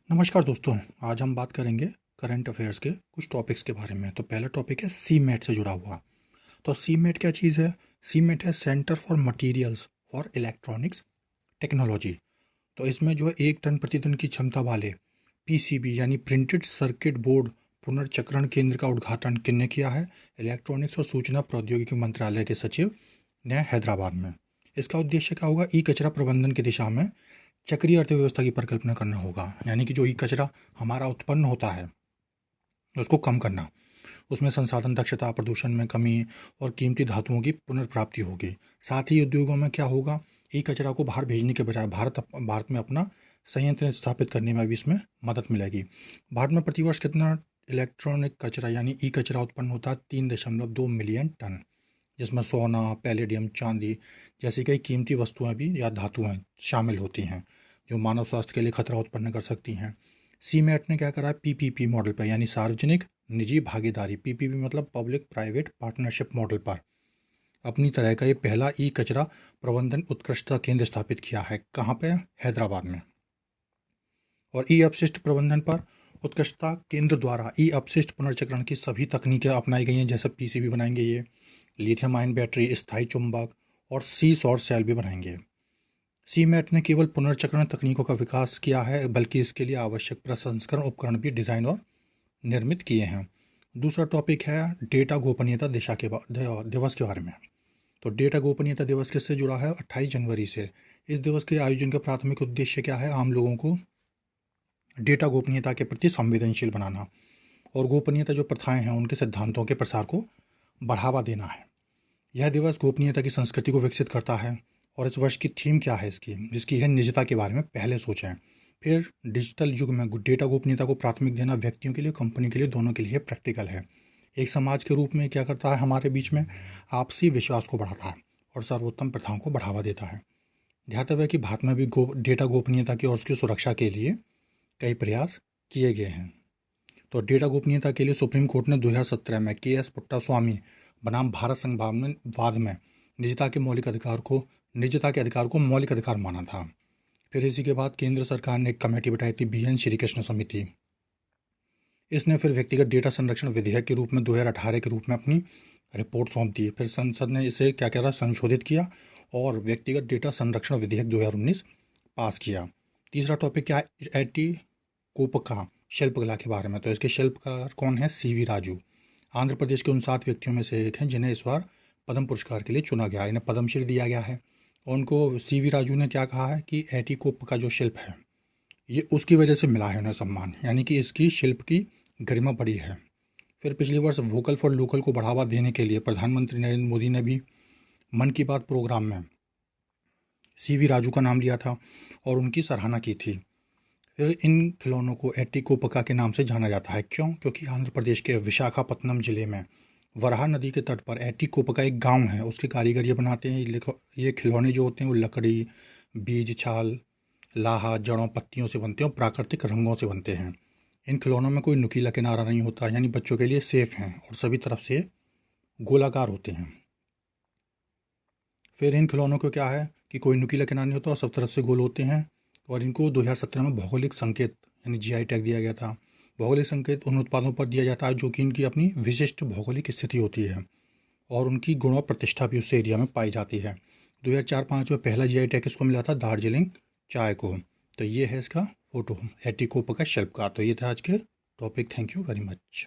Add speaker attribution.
Speaker 1: नमस्कार दोस्तों। आज हम बात करेंगे करंट अफेयर्स के कुछ टॉपिक्स के बारे में। तो पहला टॉपिक है सीमेट से जुड़ा हुआ। तो सीमेट क्या चीज़ है? सीमेट है centre for materials for electronics technology. तो इसमें जो है 1 टन प्रतिदिन की क्षमता वाले पीसीबी यानी प्रिंटेड सर्किट बोर्ड पुनर्चक्रण केंद्र का उद्घाटन किसने किया है? इलेक्ट्रॉनिक्स और सूचना प्रौद्योगिकी मंत्रालय के सचिव ने हैदराबाद में। इसका उद्देश्य क्या होगा? ई कचरा प्रबंधन की दिशा में चक्रीय अर्थव्यवस्था की परिकल्पना करना होगा। यानी कि जो ई कचरा हमारा उत्पन्न होता है उसको कम करना, उसमें संसाधन दक्षता, प्रदूषण में कमी और कीमती धातुओं की पुनर्प्राप्ति होगी। साथ ही उद्योगों में क्या होगा? ई कचरा को बाहर भेजने के बजाय भारत में अपना संयंत्र स्थापित करने में भी इसमें मदद मिलेगी। भारत में प्रतिवर्ष कितना इलेक्ट्रॉनिक कचरा यानी ई कचरा उत्पन्न होता है? 3.2 मिलियन टन, जिसमें सोना, पैलेडियम, चांदी जैसी कई कीमती वस्तुएं भी या धातुएं शामिल होती हैं जो मानव स्वास्थ्य के लिए खतरा उत्पन्न कर सकती हैं। सीमेट ने क्या करा है? पीपीपी मॉडल पर यानी सार्वजनिक निजी भागीदारी, पीपीपी मतलब पब्लिक प्राइवेट पार्टनरशिप मॉडल पर अपनी तरह का ये पहला ई कचरा प्रबंधन उत्कृष्टता केंद्र स्थापित किया है। कहाँ पे? हैदराबाद में। और ई अपशिष्ट प्रबंधन पर उत्कृष्टता केंद्र द्वारा ई अपशिष्ट पुनर्चक्रण की सभी तकनीकें अपनाई गई हैं। जैसे पीसीबी बनाएंगे, ये लिथियम आयन बैटरी, स्थायी चुंबक और सी सॉर्ट सेल भी बनाएंगे। सीमेट ने केवल पुनर्चक्रण तकनीकों का विकास किया है, बल्कि इसके लिए आवश्यक प्रसंस्करण उपकरण भी डिज़ाइन और निर्मित किए हैं। दूसरा टॉपिक है डेटा गोपनीयता दिवस के बारे में। तो डेटा गोपनीयता दिवस किससे जुड़ा है? 28 जनवरी से। इस दिवस के आयोजन का प्राथमिक उद्देश्य क्या है? आम लोगों को डेटा गोपनीयता के प्रति संवेदनशील बनाना और गोपनीयता जो प्रथाएं हैं उनके सिद्धांतों के प्रसार को बढ़ावा देना है। यह दिवस गोपनीयता की संस्कृति को विकसित करता है। और इस वर्ष की थीम क्या है इसकी? जिसकी है निजता के बारे में पहले सोचें। फिर डिजिटल युग में डेटा गोपनीयता को प्राथमिक देना व्यक्तियों के लिए, कंपनी के लिए, दोनों के लिए प्रैक्टिकल है। एक समाज के रूप में क्या करता है? हमारे बीच में आपसी विश्वास को बढ़ाता है और सर्वोत्तम प्रथाओं को बढ़ावा देता है। ध्यातव्य है कि भारत में भी डेटा गोपनीयता की और उसकी सुरक्षा के लिए कई प्रयास किए गए हैं। तो डेटा गोपनीयता के लिए सुप्रीम कोर्ट ने 2017 में के एस पुट्टास्वामी बनाम भारत संघवाद में निजता के अधिकार को मौलिक अधिकार माना था। फिर इसी के बाद केंद्र सरकार ने एक कमेटी बिठाई थी, BN श्रीकृष्ण समिति। इसने फिर व्यक्तिगत डेटा संरक्षण विधेयक के रूप में 2018 के रूप में अपनी रिपोर्ट सौंप दी। फिर संसद ने इसे क्या करा? संशोधित किया और व्यक्तिगत डेटा संरक्षण विधेयक 2019 पास किया। तीसरा टॉपिक क्या है? एटीकोप्पका शिल्पकला के बारे में। तो इसके शिल्पकार कौन है? CV राजू। आंध्र प्रदेश के उन 7 व्यक्तियों में से एक हैं जिन्हें इस बार पद्म पुरस्कार के लिए चुना गया, इन्हें पद्मश्री दिया गया है। उनको CV राजू ने क्या कहा है कि एटीकोप्पका जो शिल्प है ये उसकी वजह से मिला है उन्हें सम्मान, यानी कि इसकी शिल्प की गरिमा बढ़ी है। फिर पिछले वर्ष वोकल फॉर लोकल को बढ़ावा देने के लिए प्रधानमंत्री नरेंद्र मोदी ने भी मन की बात प्रोग्राम में CV राजू का नाम लिया था और उनकी सराहना की थी। फिर इन खिलौनों को एटीकोप्पका के नाम से जाना जाता है। क्यों? क्योंकि आंध्र प्रदेश के विशाखापत्तनम जिले में वराहा नदी के तट पर एटीकोप्पका एक गांव है, उसके कारीगर ये बनाते हैं। ये खिलौने जो होते हैं वो लकड़ी, बीज, छाल, लाहा, जड़ों, पत्तियों से बनते हैं और प्राकृतिक रंगों से बनते हैं। इन खिलौनों में कोई नुकीला किनारा नहीं होता, यानी बच्चों के लिए सेफ हैं और सभी तरफ से गोलाकार होते हैं। फिर इन खिलौनों को क्या है कि कोई नुकीला किनारा नहीं होता और सब तरफ से गोल होते हैं। और इनको 2017 में भौगोलिक संकेत यानी GI टैग दिया गया था। भौगोलिक संकेत उन उत्पादों पर दिया जाता है जो कि इनकी अपनी विशिष्ट भौगोलिक स्थिति होती है और उनकी गुण और प्रतिष्ठा भी उस एरिया में पाई जाती है। 2004-05 में पहला GI टैग किसको मिला था? दार्जिलिंग चाय को। तो ये है इसका फोटो एटीकोप्पका शिल्प का। तो ये था आज के topic. Thank you very much.